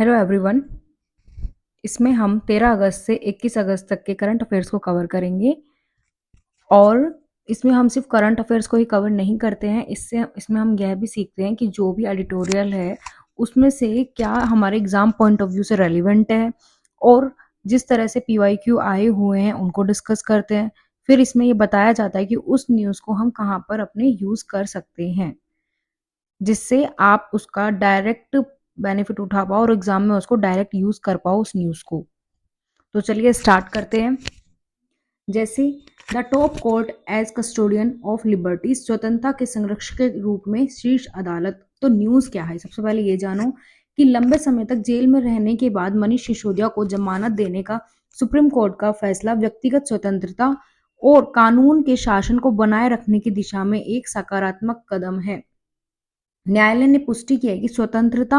Hello everyone. इसमें हम 13 अगस्त से 21 अगस्त तक के करंट अफेयर्स को कवर करेंगे और इसमें हम सिर्फ करंट अफेयर्स को ही कवर नहीं करते हैं। इसमें हम यह भी सीखते हैं कि जो भी एडिटोरियल है उसमें से क्या हमारे एग्जाम पॉइंट ऑफ व्यू से रेलिवेंट है और जिस तरह से PYQ आए हुए हैं उनको डिस्कस करते हैं। फिर इसमें ये बताया जाता है कि उस न्यूज़ को हम कहाँ पर अपने यूज़ कर सकते हैं जिससे आप उसका डायरेक्ट बेनिफिट उठा पाओ और एग्जाम में उसको डायरेक्ट यूज कर पाओ उस न्यूज को। तो चलिए स्टार्ट करते हैं। जैसे the top court as custodian of liberty, स्वतंत्रता के संरक्षक के रूप में शीर्ष अदालत। तो न्यूज क्या है, सबसे पहले ये जानो कि लंबे समय तक जेल में रहने के बाद मनीष सिसोदिया को जमानत देने का सुप्रीम कोर्ट का फैसला व्यक्तिगत स्वतंत्रता और कानून के शासन को बनाए रखने की दिशा में एक सकारात्मक कदम है। न्यायालय ने पुष्टि की है कि स्वतंत्रता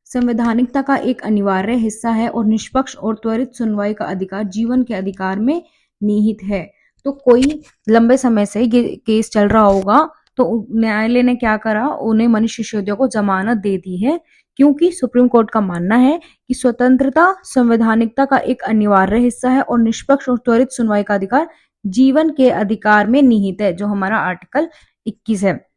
संवैधानिकता का एक अनिवार्य हिस्सा है और निष्पक्ष और त्वरित सुनवाई का अधिकार जीवन के अधिकार में निहित है। तो कोई लंबे समय से ये केस चल रहा होगा तो न्यायालय ने क्या करा, उन्हें मनीष सिसोदिया को जमानत दे दी है क्योंकि सुप्रीम कोर्ट का मानना है कि स्वतंत्रता संवैधानिकता का एक अनिवार्य हिस्सा है और निष्पक्ष और त्वरित सुनवाई का अधिकार जीवन के अधिकार में निहित है, जो हमारा आर्टिकल 21 है।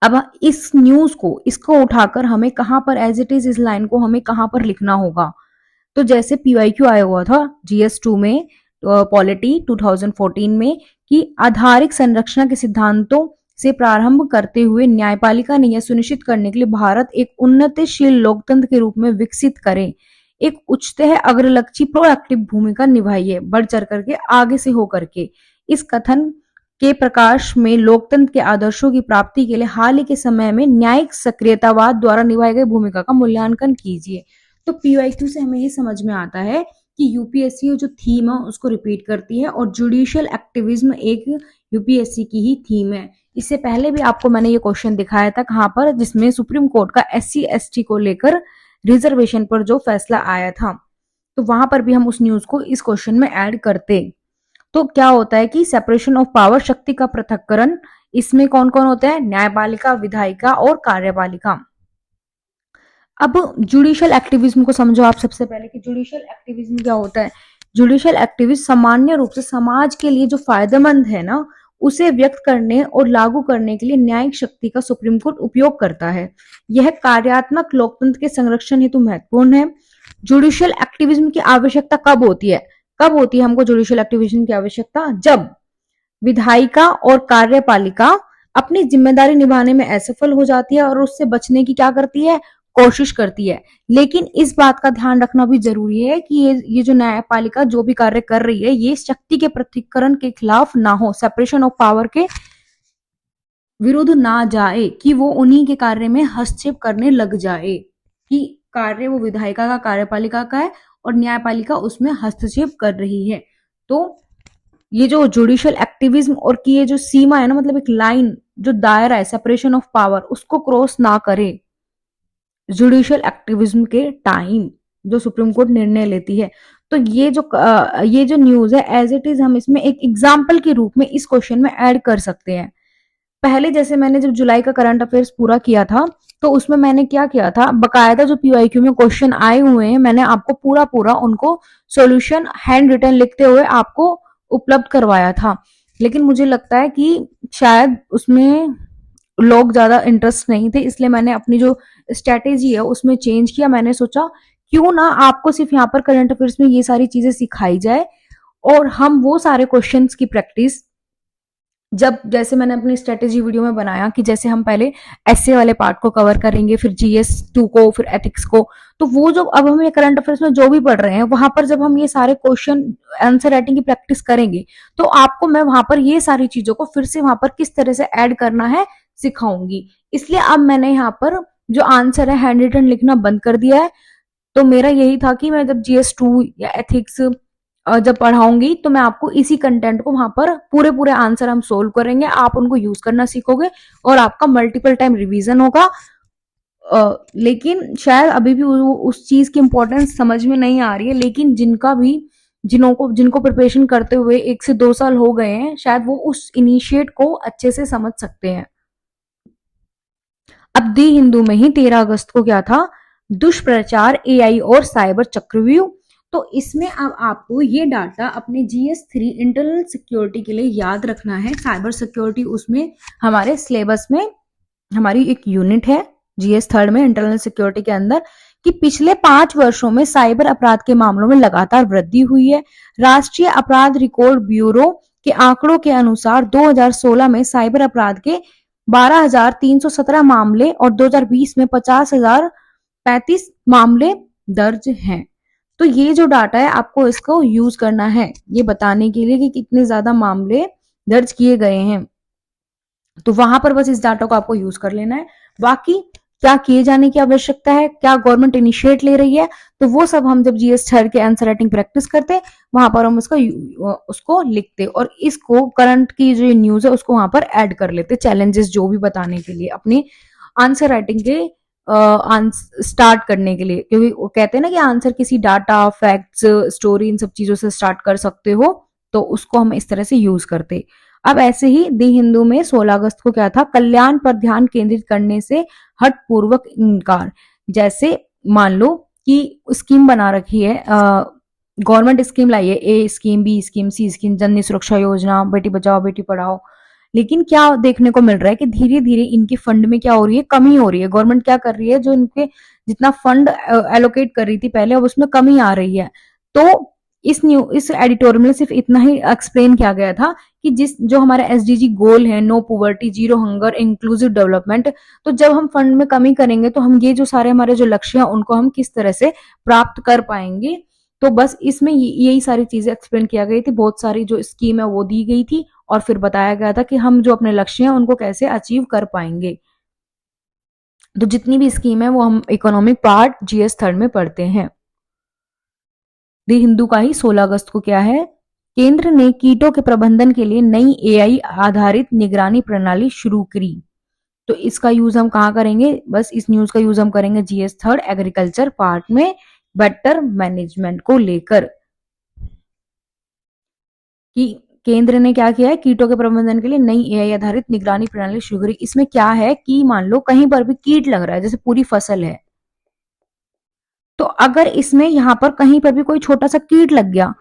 अब इस न्यूज को इसको उठाकर हमें कहां पर एज इट इज इस लाइन को हमें कहां पर लिखना होगा। तो जैसे PYQ आया हुआ था GS2 में पॉलिटी 2014 में कि आधारिक संरचना के सिद्धांतों से प्रारंभ करते हुए न्यायपालिका ने यह सुनिश्चित करने के लिए भारत एक उन्नतिशील लोकतंत्र के रूप में विकसित करे, एक उच्चतः अग्रलक्षी प्रोएक्टिव भूमिका निभाई है, बढ़ चढ़ करके आगे से होकर के। इस कथन के प्रकाश में लोकतंत्र के आदर्शों की प्राप्ति के लिए हाल ही के समय में न्यायिक सक्रियतावाद द्वारा निभाई गई भूमिका का मूल्यांकन कीजिए। तो PYQ से हमें ये समझ में आता है कि UPSC जो थीम है उसको रिपीट करती है और जुडिशियल एक्टिविज्म एक UPSC की ही थीम है। इससे पहले भी आपको मैंने ये क्वेश्चन दिखाया था कहां पर, जिसमें सुप्रीम कोर्ट का SC ST को लेकर रिजर्वेशन पर जो फैसला आया था, तो वहां पर भी हम उस न्यूज को इस क्वेश्चन में ऐड करते। तो क्या होता है कि सेपरेशन ऑफ पावर, शक्ति का पृथक्करण, इसमें कौन कौन होते हैं, न्यायपालिका, विधायिका और कार्यपालिका। अब जुडिशियल एक्टिविज्म को समझो आप सबसे पहले कि जुडिशियल एक्टिविज्म क्या होता है। जुडिशियल एक्टिविज्म सामान्य रूप से समाज के लिए जो फायदेमंद है ना उसे व्यक्त करने और लागू करने के लिए न्यायिक शक्ति का सुप्रीम कोर्ट उपयोग करता है। यह कार्यात्मक लोकतंत्र के संरक्षण हेतु महत्वपूर्ण है। जुडिशियल एक्टिविज्म की आवश्यकता कब होती है, कब होती है हमको जुडिशियल एक्टिविज्म की आवश्यकता, जब विधायिका और कार्यपालिका अपनी जिम्मेदारी निभाने में असफल हो जाती है और उससे बचने की क्या करती है, कोशिश करती है। लेकिन इस बात का ध्यान रखना भी जरूरी है कि ये जो न्यायपालिका जो भी कार्य कर रही है ये शक्ति के पृथक्करण के खिलाफ ना हो, सेपरेशन ऑफ पावर के विरुद्ध ना जाए कि वो उन्हीं के कार्य में हस्तक्षेप करने लग जाए कि कार्य वो विधायिका का, कार्यपालिका का है और न्यायपालिका उसमें हस्तक्षेप कर रही है। तो ये जो जुडिशियल एक्टिविज्म और की ये जो सीमा है ना, मतलब एक लाइन जो दायरा है सेपरेशन ऑफ पावर, उसको क्रॉस ना करे जुडिशियल एक्टिविज्म के टाइम जो सुप्रीम कोर्ट निर्णय लेती है। तो ये जो न्यूज है एज इट इज हम इसमें एक एग्जाम्पल के रूप में इस क्वेश्चन में ऐड कर सकते हैं। पहले जैसे मैंने जब जुलाई का करंट अफेयर्स पूरा किया था तो उसमें मैंने क्या किया था, बकायदा जो PYQ में क्वेश्चन आए हुए हैं मैंने आपको पूरा पूरा उनको सॉल्यूशन हैंड रिटन लिखते हुए आपको उपलब्ध करवाया था। लेकिन मुझे लगता है कि शायद उसमें लोग ज्यादा इंटरेस्ट नहीं थे, इसलिए मैंने अपनी जो स्ट्रेटेजी है उसमें चेंज किया। मैंने सोचा क्यों ना आपको सिर्फ यहाँ पर करंट अफेयर्स में ये सारी चीजें सिखाई जाए और हम वो सारे क्वेश्चंस की प्रैक्टिस, जब जैसे मैंने अपनी स्ट्रेटेजी वीडियो में बनाया कि जैसे हम पहले एसए वाले पार्ट को कवर करेंगे, फिर GS2 को, फिर एथिक्स को, तो वो जो अब हम ये करंट अफेयर्स में जो भी पढ़ रहे हैं वहां पर जब हम ये सारे क्वेश्चन आंसर राइटिंग की प्रैक्टिस करेंगे तो आपको मैं वहां पर ये सारी चीजों को फिर से वहां पर किस तरह से ऐड करना है सिखाऊंगी। इसलिए अब मैंने यहाँ पर जो आंसर है हैंड रिटन लिखना बंद कर दिया है। तो मेरा यही था कि मैं जब GS2 या एथिक्स जब पढ़ाऊंगी तो मैं आपको इसी कंटेंट को वहां पर पूरे पूरे आंसर हम सोल्व करेंगे, आप उनको यूज करना सीखोगे और आपका मल्टीपल टाइम रिवीजन होगा। लेकिन शायद अभी भी उस चीज की इंपॉर्टेंस समझ में नहीं आ रही है, लेकिन जिनको प्रिपरेशन करते हुए 1 से 2 साल हो गए हैं शायद वो उस इनिशिएट को अच्छे से समझ सकते हैं। अब दी हिंदू में ही 13 अगस्त को क्या था, दुष्प्रचार, एआई और साइबर चक्रव्यूह। तो इसमें अब आपको ये डाटा अपने GS3 इंटरनल सिक्योरिटी के लिए याद रखना है। साइबर सिक्योरिटी उसमें हमारे सिलेबस में हमारी एक यूनिट है GS3 में इंटरनल सिक्योरिटी के अंदर, कि पिछले 5 वर्षों में साइबर अपराध के मामलों में लगातार वृद्धि हुई है। राष्ट्रीय अपराध रिकॉर्ड ब्यूरो के आंकड़ों के अनुसार 2016 में साइबर अपराध के 12,317 मामले और 2020 में 50,035 मामले दर्ज हैं। तो ये जो डाटा है आपको इसको यूज करना है ये बताने के लिए कि कितने ज्यादा मामले दर्ज किए गए हैं। तो वहां पर बस इस डाटा को आपको यूज कर लेना है। बाकी क्या किए जाने की आवश्यकता है, क्या गवर्नमेंट इनिशिएट ले रही है, तो वो सब हम जब GS3 के आंसर राइटिंग प्रैक्टिस करते वहां पर हम उसको लिखते और इसको करंट की जो न्यूज है उसको वहां पर ऐड कर लेते, चैलेंजेस जो भी बताने के लिए अपनी आंसर राइटिंग के स्टार्ट करने के लिए। क्योंकि वो कहते हैं ना कि आंसर किसी डाटा, फैक्ट्स, स्टोरी, इन सब चीजों से स्टार्ट कर सकते हो, तो उसको हम इस तरह से यूज करते। अब ऐसे ही दी हिंदू में 16 अगस्त को क्या था, कल्याण पर ध्यान केंद्रित करने से हट पूर्वक इनकार। जैसे मान लो कि स्कीम बना रखी है, गवर्नमेंट स्कीम लाई है, ए स्कीम, बी स्कीम, सी स्कीम, जननी सुरक्षा योजना, बेटी बचाओ बेटी पढ़ाओ, लेकिन क्या देखने को मिल रहा है कि धीरे धीरे इनके फंड में क्या हो रही है, कमी हो रही है। गवर्नमेंट क्या कर रही है, जो इनके जितना फंड एलोकेट कर रही थी पहले, अब उसमें कमी आ रही है। तो इस एडिटोरियल में सिर्फ इतना ही एक्सप्लेन किया गया था कि जो हमारा SDG गोल है, no poverty, zero hunger, inclusive development, तो जब हम फंड में कमी करेंगे तो हम ये जो सारे हमारे जो लक्ष्य हैं उनको हम किस तरह से प्राप्त कर पाएंगे। तो बस इसमें यही सारी चीजें एक्सप्लेन किया गई थी, बहुत सारी जो स्कीम है वो दी गई थी और फिर बताया गया था कि हम जो अपने लक्ष्य हैं उनको कैसे अचीव कर पाएंगे। तो जितनी भी स्कीम है वो हम इकोनॉमिक पार्ट GS3 में पढ़ते हैं। दी हिंदू का ही 16 अगस्त को क्या है, केंद्र ने कीटों के प्रबंधन के लिए नई AI आधारित निगरानी प्रणाली शुरू करी। तो इसका यूज हम कहाँ करेंगे, बस इस न्यूज का यूज हम करेंगे GS3 एग्रीकल्चर पार्ट में, बेटर मैनेजमेंट को लेकर, कि केंद्र ने क्या किया है, कीटों के प्रबंधन के लिए नई AI आधारित निगरानी प्रणाली शुरू करी। इसमें क्या है कि मान लो कहीं पर भी कीट लग रहा है, जैसे पूरी फसल है, तो अगर इसमें यहां पर कहीं पर भी कोई छोटा सा कीट लग गया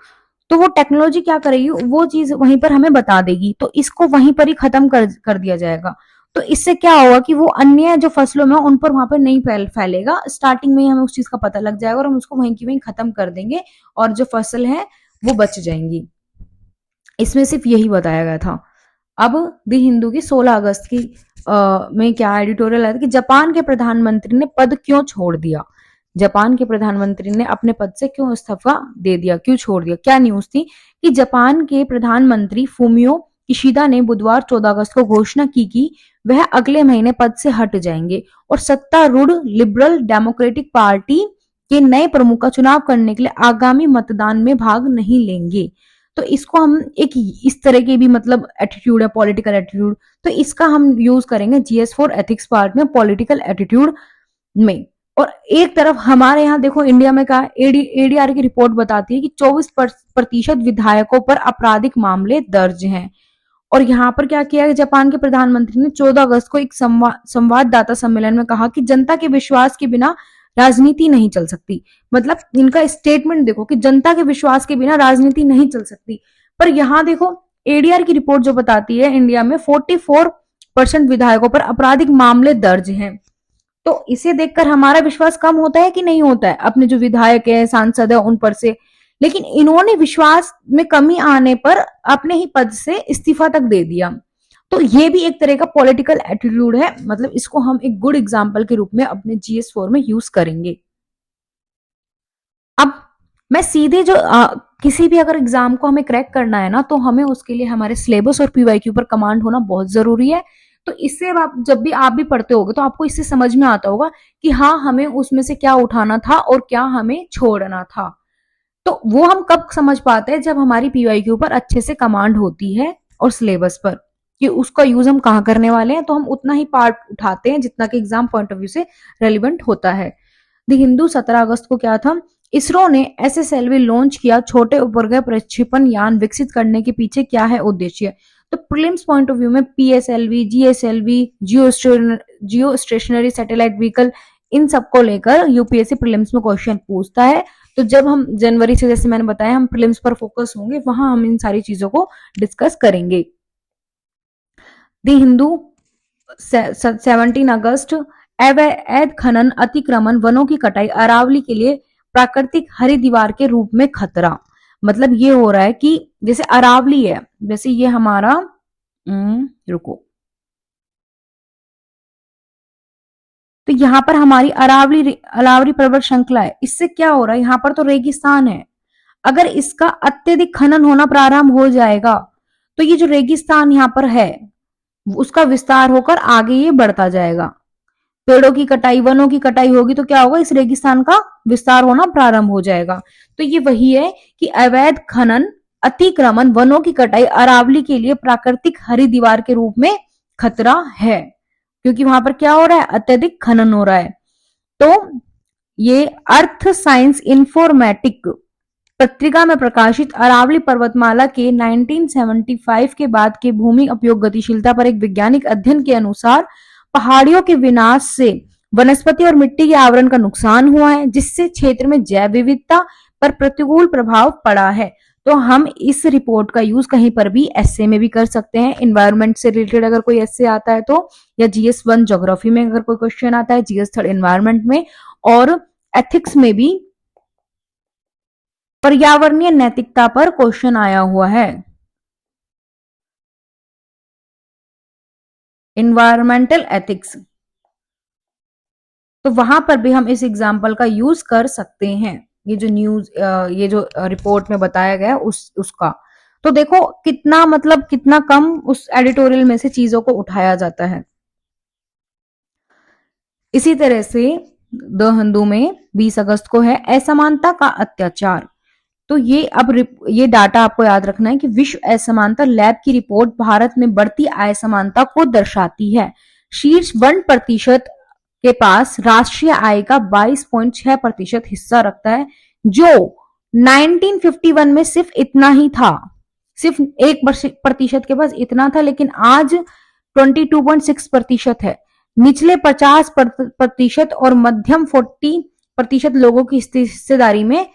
तो वो टेक्नोलॉजी क्या करेगी, वो चीज वहीं पर हमें बता देगी, तो इसको वहीं पर ही खत्म कर दिया जाएगा। तो इससे क्या होगा कि वो अन्य जो फसलों में उन पर वहां पर नहीं फैलेगा, स्टार्टिंग में ही हमें उस चीज का पता लग जाएगा और हम उसको वहीं की वहीं खत्म कर देंगे और जो फसल है वो बच जाएंगी। इसमें सिर्फ यही बताया गया था। अब दी हिंदू की 16 अगस्त की में क्या एडिटोरियल आया था कि जापान के प्रधानमंत्री ने पद क्यों छोड़ दिया। जापान के प्रधानमंत्री ने अपने पद से क्यों इस्तीफा दे दिया, क्यों छोड़ दिया, क्या न्यूज थी कि जापान के प्रधानमंत्री फूमियो किशिदा ने बुधवार 14 अगस्त को घोषणा की कि वह अगले महीने पद से हट जाएंगे और सत्तारूढ़ लिबरल डेमोक्रेटिक पार्टी के नए प्रमुख का चुनाव करने के लिए आगामी मतदान में भाग नहीं लेंगे। तो इसको हम एक इस तरह के भी मतलब एटीट्यूड है, पॉलिटिकल एटीट्यूड, तो इसका हम यूज करेंगे GS4 एथिक्स पार्ट में, पॉलिटिकल एटीट्यूड में। और एक तरफ हमारे यहाँ देखो इंडिया में क्या, ADR की रिपोर्ट बताती है कि 24% विधायकों पर आपराधिक मामले दर्ज हैं। और यहाँ पर क्या किया, जापान के प्रधानमंत्री ने 14 अगस्त को एक संवाददाता सम्मेलन में कहा कि जनता के विश्वास के बिना राजनीति नहीं चल सकती। मतलब इनका स्टेटमेंट देखो कि जनता के विश्वास के बिना राजनीति नहीं चल सकती। पर यहाँ देखो ADR की रिपोर्ट जो बताती है इंडिया में 44% विधायकों पर आपराधिक मामले दर्ज हैं। तो इसे देखकर हमारा विश्वास कम होता है कि नहीं होता है अपने जो विधायक है, सांसद है उन पर से। लेकिन इन्होंने विश्वास में कमी आने पर अपने ही पद से इस्तीफा तक दे दिया। तो ये भी एक तरह का पॉलिटिकल एटीट्यूड है, मतलब इसको हम एक गुड एग्जांपल के रूप में अपने GS4 में यूज करेंगे। अब मैं सीधे जो किसी भी अगर एग्जाम को हमें क्रैक करना है ना, तो हमें उसके लिए हमारे सिलेबस और PYQ पर कमांड होना बहुत जरूरी है। तो इससे आप जब भी आप भी पढ़ते होगे तो आपको इससे समझ में आता होगा कि हाँ हमें उसमें से क्या उठाना था और क्या हमें छोड़ना था। तो वो हम कब समझ पाते हैं, जब हमारी PYQ पर अच्छे से कमांड होती है और सिलेबस पर कि उसका यूज हम कहाँ करने वाले हैं, तो हम उतना ही पार्ट उठाते हैं जितना कि एग्जाम पॉइंट ऑफ व्यू से रेलिवेंट होता है। द हिंदू 17 अगस्त को क्या था, इसरो ने SSLV लॉन्च किया, छोटे उपग्रह प्रक्षेपण यान विकसित करने के पीछे क्या है उद्देश्य। तो प्रीलिम्स पॉइंट ऑफ व्यू में PSLV, GSLV, geostationary satellite vehicle, इन सबको लेकर यूपीएससी प्रीलिम्स में क्वेश्चन पूछता है। तो जब हम जनवरी से, जैसे मैंने बताया, हम प्रीलिम्स पर फोकस होंगे, वहां हम इन सारी चीजों को डिस्कस करेंगे। दी हिंदू 17 अगस्त, अवैध खनन, अतिक्रमण, वनों की कटाई, अरावली के लिए प्राकृतिक हरी दीवार के रूप में खतरा। मतलब ये हो रहा है कि जैसे अरावली है, जैसे ये हमारा रुको, तो यहां पर हमारी अरावली अरावली पर्वत श्रृंखला है। इससे क्या हो रहा है, यहां पर तो रेगिस्तान है, अगर इसका अत्यधिक खनन होना प्रारंभ हो जाएगा तो ये जो रेगिस्तान यहां पर है उसका विस्तार होकर आगे ये बढ़ता जाएगा। पेड़ों की कटाई, वनों की कटाई होगी तो क्या होगा, इस रेगिस्तान का विस्तार होना प्रारंभ हो जाएगा। तो ये वही है कि अवैध खनन, अतिक्रमण, वनों की कटाई अरावली के लिए प्राकृतिक हरी दीवार के रूप में खतरा है, क्योंकि वहां पर क्या हो रहा है, अत्यधिक खनन हो रहा है। तो ये अर्थ साइंस इंफॉर्मेटिक पत्रिका में प्रकाशित अरावली पर्वतमाला के 1975 के बाद के भूमि उपयोग गतिशीलता पर एक वैज्ञानिक अध्ययन के अनुसार पहाड़ियों के विनाश से वनस्पति और मिट्टी के आवरण का नुकसान हुआ है, जिससे क्षेत्र में जैव विविधता पर प्रतिकूल प्रभाव पड़ा है। तो हम इस रिपोर्ट का यूज कहीं पर भी एसए में भी कर सकते हैं, इन्वायरमेंट से रिलेटेड अगर कोई एसए आता है तो, या जीएस 1 ज्योग्राफी में अगर कोई क्वेश्चन आता है, जीएस 3 एनवायरमेंट में, और एथिक्स में भी पर्यावरणीय नैतिकता पर क्वेश्चन आया हुआ है, इन्वायरमेंटल एथिक्स। तो वहां पर भी हम इस एग्जाम्पल का यूज कर सकते हैं, ये जो न्यूज, ये जो रिपोर्ट में बताया गया उसका। तो देखो कितना, मतलब कितना कम उस एडिटोरियल में से चीजों को उठाया जाता है। इसी तरह से द हिंदू में 20 अगस्त को है असमानता का अत्याचार। तो ये अब ये डाटा आपको याद रखना है कि विश्व असमानता लैब की रिपोर्ट भारत में बढ़ती असमानता को दर्शाती है। शीर्ष 1% के पास राष्ट्रीय आय का 22.6% हिस्सा रखता है, जो 1951 में सिर्फ इतना ही था, सिर्फ 1% के पास इतना था, लेकिन आज 22.6% है। निचले 50% और मध्यम 40% लोगों की हिस्सेदारी में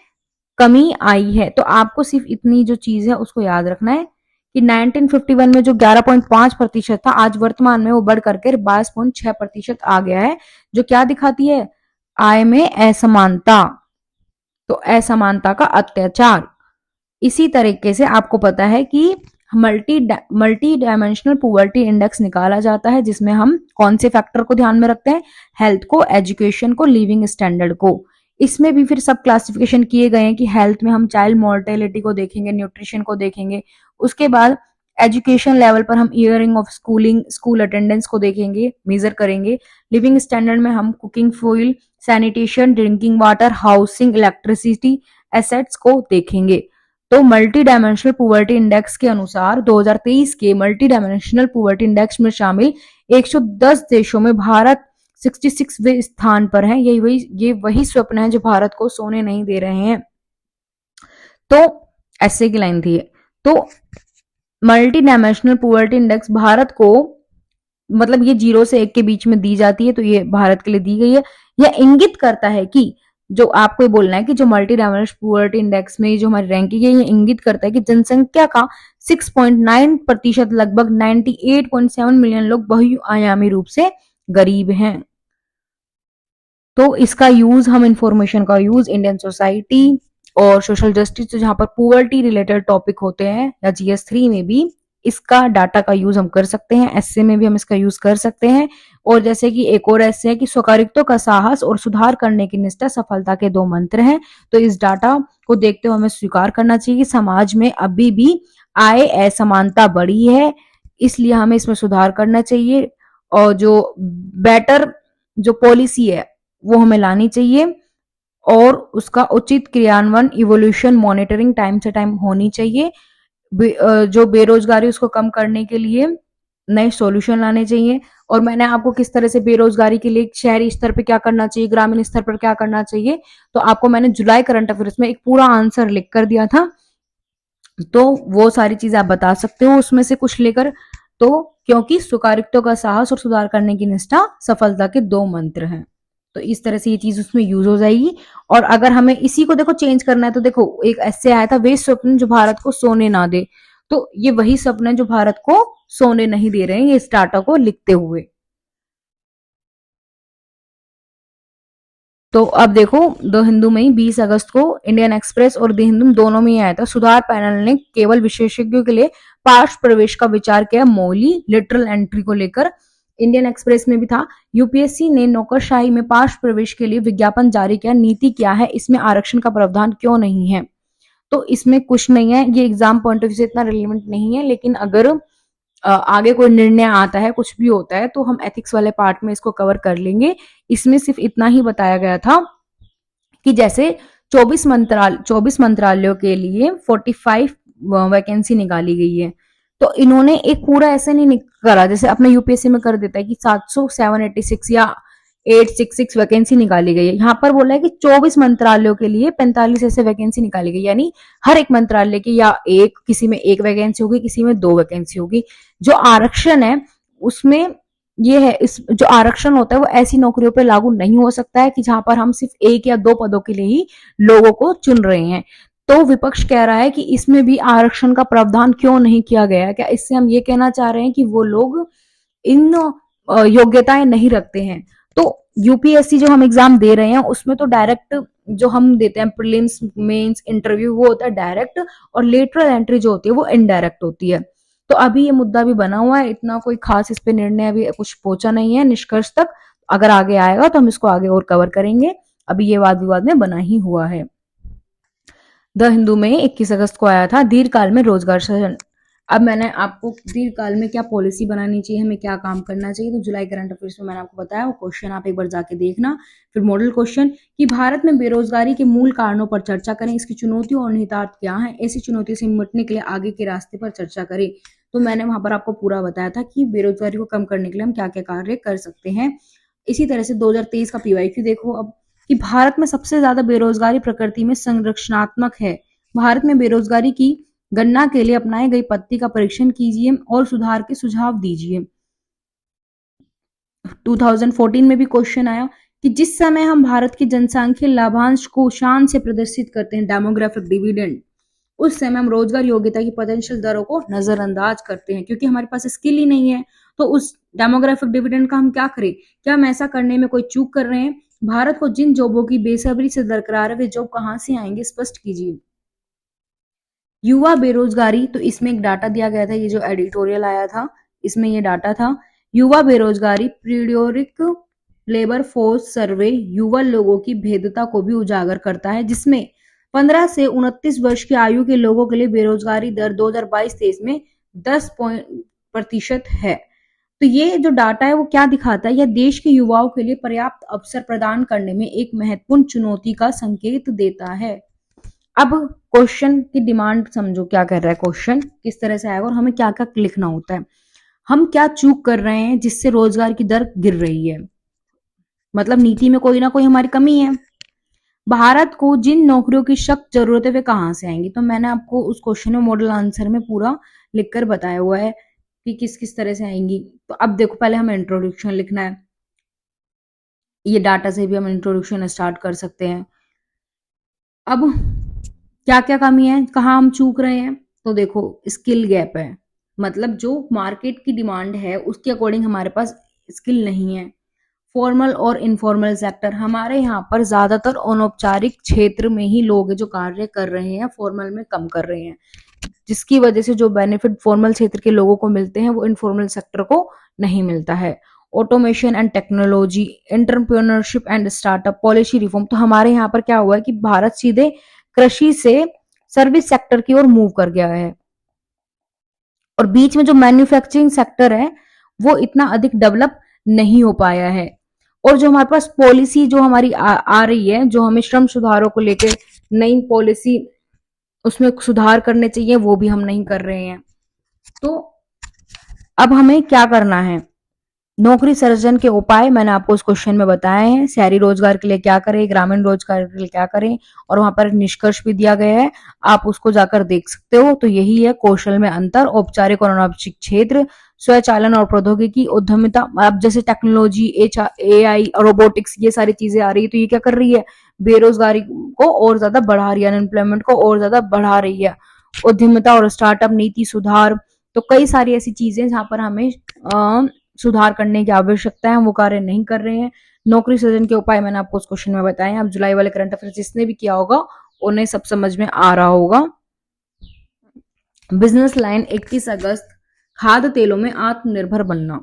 कमी आई है। तो आपको सिर्फ इतनी जो चीज है उसको याद रखना है कि 1951 में जो 11.5% था, आज वर्तमान में वो बढ़ करके 22.6% आ गया है, जो क्या दिखाती है, आय में असमानता, तो असमानता का अत्याचार। इसी तरीके से आपको पता है कि मल्टी डायमेंशनल पुअर्टी इंडेक्स निकाला जाता है, जिसमें हम कौन से फैक्टर को ध्यान में रखते हैं, हेल्थ को, एजुकेशन को, लिविंग स्टैंडर्ड को। इसमें भी फिर सब क्लासिफिकेशन किए गए हैं कि हेल्थ में हम चाइल्ड मोर्टेलिटी को देखेंगे, न्यूट्रिशन को देखेंगे, उसके बाद एजुकेशन लेवल पर हम ईयरिंग ऑफ स्कूलिंग, स्कूल अटेंडेंस को देखेंगे, मेजर करेंगे। लिविंग स्टैंडर्ड में हम cooking fuel, sanitation, drinking water, housing, electricity, assets को देखेंगे। तो मल्टी डायमेंशनल पुअर्टी इंडेक्स के अनुसार 2023 के मल्टी डायमेंशनल पुअर्टी इंडेक्स में शामिल 110 देशों में भारत 66वें स्थान पर है। ये वही स्वप्न है जो भारत को सोने नहीं दे रहे हैं। तो ऐसे की लाइन थी। तो multi dimensional poverty index Bharat को, मतलब ये 0 से 1 के बीच में दी जाती है, तो ये भारत के लिए दी गई है। यह इंगित करता है कि, जो आपको ये बोलना है कि जो मल्टी डायमेंशनल पुअर्टी इंडेक्स में जो हमारी रैंकिंग है, ये इंगित करता है कि जनसंख्या का 6.9% लगभग 98.7 मिलियन लोग बहुआयामी रूप से गरीब हैं। तो इसका यूज, हम इंफॉर्मेशन का यूज इंडियन सोसाइटी और सोशल जस्टिस, जहां पर पुअर्टी रिलेटेड टॉपिक होते हैं, या जीएस 3 में भी इसका डाटा का यूज हम कर सकते हैं, एसए में भी हम इसका यूज कर सकते हैं। और जैसे कि एक और एसए है कि स्वकारित्व का साहस और सुधार करने की निष्ठा सफलता के 2 मंत्र हैं। तो इस डाटा को देखते हुए हमें स्वीकार करना चाहिए कि समाज में अभी भी आय असमानता बढ़ी है, इसलिए हमें इसमें सुधार करना चाहिए, और जो बेटर जो पॉलिसी है वो हमें लानी चाहिए, और उसका उचित क्रियान्वयन, इवोल्यूशन, मॉनिटरिंग टाइम से टाइम होनी चाहिए। जो बेरोजगारी उसको कम करने के लिए नए सॉल्यूशन लाने चाहिए। और मैंने आपको किस तरह से बेरोजगारी के लिए शहरी स्तर पे क्या करना चाहिए, ग्रामीण स्तर पर क्या करना चाहिए, तो आपको मैंने जुलाई करंट अफेयर्स में एक पूरा आंसर लिख कर दिया था। तो वो सारी चीजें आप बता सकते हो उसमें से कुछ लेकर। तो क्योंकि स्वकारित्व का साहस और सुधार करने की निष्ठा सफलता के 2 मंत्र हैं। तो इस तरह से ये चीज उसमें यूज हो जाएगी। और अगर हमें इसी को देखो चेंज करना है तो देखो एक ऐसे आया था, वे स्वप्न जो भारत को सोने ना दे, तो ये वही स्वप्न है जो भारत को सोने नहीं दे रहे हैं ये इस डाटा को लिखते हुए। तो अब देखो द हिंदू में ही 20 अगस्त को इंडियन एक्सप्रेस और द हिंदू दोनों में ही आया था, सुधार पैनल ने केवल विशेषज्ञों के लिए पार्श्व प्रवेश का विचार किया मौली लिटरल एंट्री को लेकर। इंडियन एक्सप्रेस में भी था, यूपीएससी ने नौकरशाही में पार्श्व प्रवेश के लिए विज्ञापन जारी किया, नीति क्या है, इसमें आरक्षण का प्रावधान क्यों नहीं है। तो इसमें कुछ नहीं है, ये एग्जाम पॉइंट ऑफ व्यू से इतना रिलेवेंट नहीं है, लेकिन अगर आगे कोई निर्णय आता है, कुछ भी होता है, तो हम एथिक्स वाले पार्ट में इसको कवर कर लेंगे। इसमें सिर्फ इतना ही बताया गया था कि जैसे 24 मंत्रालयों के लिए 45 वैकेंसी निकाली गई है, तो इन्होंने एक पूरा ऐसे नहीं करा जैसे अपने यूपीएससी में कर देता है कि 786 या 866 वैकेंसी निकाली गई है। यहाँ पर बोला है कि 24 मंत्रालयों के लिए 45 ऐसे वैकेंसी निकाली गई, यानी हर एक मंत्रालय की या एक किसी में एक वैकेंसी होगी, किसी में दो वैकेंसी होगी। जो आरक्षण है उसमें ये है, इस जो आरक्षण होता है वो ऐसी नौकरियों पर लागू नहीं हो सकता है कि जहां पर हम सिर्फ एक या दो पदों के लिए ही लोगों को चुन रहे हैं। तो विपक्ष कह रहा है कि इसमें भी आरक्षण का प्रावधान क्यों नहीं किया गया है, क्या इससे हम ये कहना चाह रहे हैं कि वो लोग इन योग्यताएं नहीं रखते हैं। तो यूपीएससी जो हम एग्जाम दे रहे हैं उसमें तो डायरेक्ट जो हम देते हैं प्रीलिम्स मेंस इंटरव्यू वो होता है डायरेक्ट, और लेटरल एंट्री जो होती है वो इनडायरेक्ट होती है। तो अभी ये मुद्दा भी बना हुआ है, इतना कोई खास इस पे निर्णय अभी कुछ पहुंचा नहीं है निष्कर्ष तक। अगर आगे आएगा तो हम इसको आगे और कवर करेंगे, अभी ये वाद विवाद में बना ही हुआ है। द हिंदू में 21 अगस्त को आया था, दीर्घकाल में रोजगार सृजन। अब मैंने आपको दीर्घकाल में क्या पॉलिसी बनानी चाहिए, हमें क्या काम करना चाहिए, तो जुलाई करंट अफेयर्स में मैंने आपको बताया, वो क्वेश्चन आप एक बार जाके देखना। फिर मॉडल क्वेश्चन कि भारत में बेरोजगारी के मूल कारणों पर चर्चा करें, इसकी चुनौतियों और निहितार्थ क्या है, ऐसी चुनौतियों से निपटने के लिए आगे के रास्ते पर चर्चा करें। तो मैंने वहां पर आपको पूरा बताया था कि बेरोजगारी को कम करने के लिए हम क्या क्या कार्य कर सकते हैं। इसी तरह से 2023 का पीवाईक्यू देखो अब, कि भारत में सबसे ज्यादा बेरोजगारी प्रकृति में संरचनात्मक है। भारत में बेरोजगारी की गणना के लिए अपनाई गई पद्धति का परीक्षण कीजिए और सुधार के सुझाव दीजिए। 2014 में भी क्वेश्चन आया कि जिस समय हम भारत की जनसांख्यिकीय लाभांश को शान से प्रदर्शित करते हैं डेमोग्राफिक डिविडेंड, उस समय हम रोजगार योग्यता की पोटेंशियल दरों को नजरअंदाज करते हैं क्योंकि हमारे पास स्किल ही नहीं है। तो उस डेमोग्राफिक डिविडेंड का हम क्या करें, क्या हम ऐसा करने में कोई चूक कर रहे हैं। भारत को जिन जॉबों की बेसब्री से दरकार है वे जॉब कहां से आएंगे, स्पष्ट कीजिए। युवा बेरोजगारी, तो इसमें एक डाटा दिया गया था, ये जो एडिटोरियल आया था इसमें ये डाटा था, युवा बेरोजगारी पीरियोडिक लेबर फोर्स सर्वे युवा लोगों की भेद्यता को भी उजागर करता है, जिसमें 15 से 29 वर्ष की आयु के लोगों के लिए बेरोजगारी दर 2022-23 में 10% है। तो ये जो डाटा है वो क्या दिखाता है, यह देश के युवाओं के लिए पर्याप्त अवसर प्रदान करने में एक महत्वपूर्ण चुनौती का संकेत देता है। अब क्वेश्चन की डिमांड समझो, क्या कर रहा है क्वेश्चन, किस तरह से आएगा और हमें क्या क्या लिखना होता है। हम क्या चूक कर रहे हैं जिससे रोजगार की दर गिर रही है, मतलब नीति में कोई ना कोई हमारी कमी है। भारत को जिन नौकरियों की सख्त जरूरत है वे कहां से आएंगी, तो मैंने आपको उस क्वेश्चन में मॉडल आंसर में पूरा लिखकर बताया हुआ है कि किस किस तरह से आएंगी। तो अब देखो पहले हमें इंट्रोडक्शन लिखना है, ये डाटा से भी हम इंट्रोडक्शन स्टार्ट कर सकते हैं। अब क्या क्या कमी है, कहाँ हम चूक रहे हैं, तो देखो स्किल गैप है, मतलब जो मार्केट की डिमांड है उसके अकॉर्डिंग हमारे पास स्किल नहीं है। फॉर्मल और इनफॉर्मल सेक्टर, हमारे यहाँ पर ज्यादातर अनौपचारिक क्षेत्र में ही लोग जो कार्य कर रहे हैं फॉर्मल में कम कर रहे हैं, जिसकी वजह से जो बेनिफिट फॉर्मल क्षेत्र के लोगों को मिलते हैं वो इनफॉर्मल सेक्टर को नहीं मिलता है। Automation and technology, entrepreneurship and startup policy reform, तो हमारे यहाँ पर क्या हुआ है कि भारत सीधे कृषि से सर्विस सेक्टर की ओर मूव कर गया है, और बीच में जो मैन्युफैक्चरिंग सेक्टर है वो इतना अधिक डेवलप नहीं हो पाया है। और जो हमारे पास पॉलिसी जो हमारी आ रही है, जो हमें श्रम सुधारों को लेकर नई पॉलिसी उसमें सुधार करने चाहिए वो भी हम नहीं कर रहे हैं। तो अब हमें क्या करना है, नौकरी सृजन के उपाय मैंने आपको उस क्वेश्चन में बताए हैं। शहरी रोजगार के लिए क्या करें, ग्रामीण रोजगार के लिए क्या करें, और वहां पर निष्कर्ष भी दिया गया है, आप उसको जाकर देख सकते हो। तो यही है कौशल में अंतर, औपचारिक और अनौपचारिक क्षेत्र, स्वचालन और प्रौद्योगिकी, उद्यमिता। अब जैसे टेक्नोलॉजी, AI, रोबोटिक्स, ये सारी चीजें आ रही है, तो ये क्या कर रही है, बेरोजगारी को और ज्यादा बढ़ा रही है, अनएम्प्लॉयमेंट को और ज्यादा बढ़ा रही है। उद्यमिता और स्टार्टअप नीति सुधार, तो कई सारी ऐसी चीजें जहां पर हमें सुधार करने की आवश्यकता है, हम वो कार्य नहीं कर रहे हैं। नौकरी सृजन के उपाय मैंने आपको उस क्वेश्चन में बताए हैं। अब जुलाई वाले करंट अफेयर जिसने भी किया होगा उन्हें सब समझ में आ रहा होगा। बिजनेस लाइन 21 अगस्त, खाद्य तेलों में आत्मनिर्भर बनना।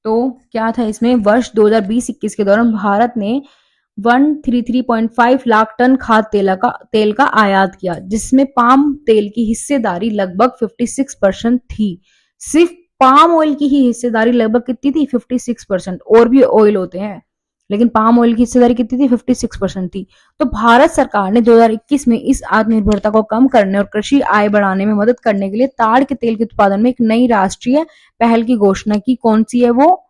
तो क्या था इसमें, वर्ष 2020-21 के दौरान भारत ने 133.5 लाख टन खाद्य तेल का आयात किया, जिसमें पाम तेल की हिस्सेदारी लगभग 56% थी। सिर्फ पाम ऑयल की ही हिस्सेदारी लगभग कितनी थी, 56%। और भी ऑयल होते हैं, लेकिन पाम ऑयल की हिस्सेदारी कितनी थी, 56% थी। तो भारत सरकार ने 2021 में इस आत्मनिर्भरता को कम करने और कृषि आय बढ़ाने में मदद करने के लिए ताड़ के तेल के उत्पादन में एक नई राष्ट्रीय पहल की घोषणा की। कौन सी है वो,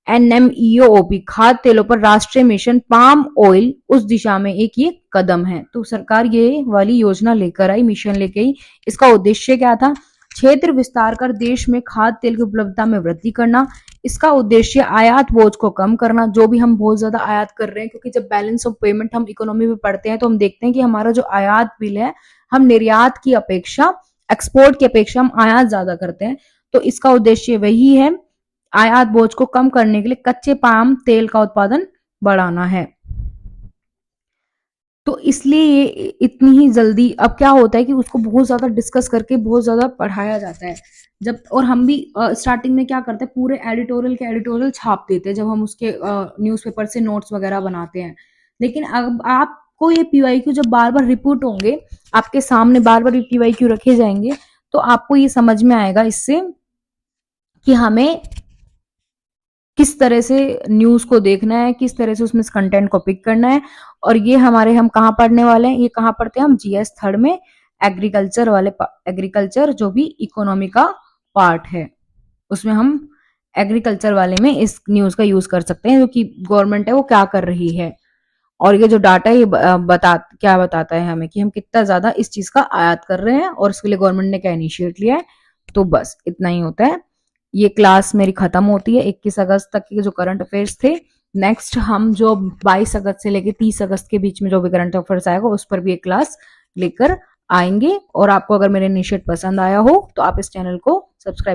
NMEO-OP, खाद्य तेलों पर राष्ट्रीय मिशन पाम ऑयल, उस दिशा में एक ये कदम है। तो सरकार ये वाली योजना लेकर आई, मिशन लेके आई। इसका उद्देश्य क्या था, क्षेत्र विस्तार कर देश में खाद्य तेल की उपलब्धता में वृद्धि करना। इसका उद्देश्य आयात बोझ को कम करना, जो भी हम बहुत ज्यादा आयात कर रहे हैं, क्योंकि जब बैलेंस ऑफ पेमेंट हम इकोनॉमी में पढ़ते हैं तो हम देखते हैं कि हमारा जो आयात बिल है, हम निर्यात की अपेक्षा, एक्सपोर्ट की अपेक्षा हम आयात ज्यादा करते हैं। तो इसका उद्देश्य वही है, आयात बोझ को कम करने के लिए कच्चे पाम तेल का उत्पादन बढ़ाना है। तो इसलिए ये इतनी ही जल्दी, अब क्या होता है कि उसको बहुत ज्यादा डिस्कस करके बहुत ज्यादा पढ़ाया जाता है। जब, और हम भी स्टार्टिंग में क्या करते हैं, पूरे एडिटोरियल के एडिटोरियल छाप देते हैं जब हम उसके न्यूज़पेपर से नोट्स वगैरह बनाते हैं। लेकिन अब आपको ये PYQ जब बार बार रिपीट होंगे, आपके सामने बार बार PYQ रखे जाएंगे, तो आपको ये समझ में आएगा इससे कि हमें किस तरह से न्यूज को देखना है, किस तरह से उसमें कंटेंट को पिक करना है। और ये हमारे, हम कहाँ पढ़ने वाले हैं, ये कहाँ पढ़ते हैं हम, GS थर्ड में, एग्रीकल्चर वाले, एग्रीकल्चर जो भी इकोनॉमी का पार्ट है, उसमें हम एग्रीकल्चर वाले में इस न्यूज का यूज कर सकते हैं, जो कि गवर्नमेंट है वो क्या कर रही है। और ये जो डाटा है ये क्या बताता है हमें कि हम कितना ज्यादा इस चीज का आयात कर रहे हैं और इसके लिए गवर्नमेंट ने क्या इनिशिएट लिया है। तो बस इतना ही होता है। ये क्लास मेरी खत्म होती है 21 अगस्त तक के जो करंट अफेयर्स थे। नेक्स्ट हम जो 22 अगस्त से लेके 30 अगस्त के बीच में जो भी करंट अफेयर्स आएगा उस पर भी एक क्लास लेकर आएंगे। और आपको अगर मेरे इनिशिएट पसंद आया हो तो आप इस चैनल को सब्सक्राइब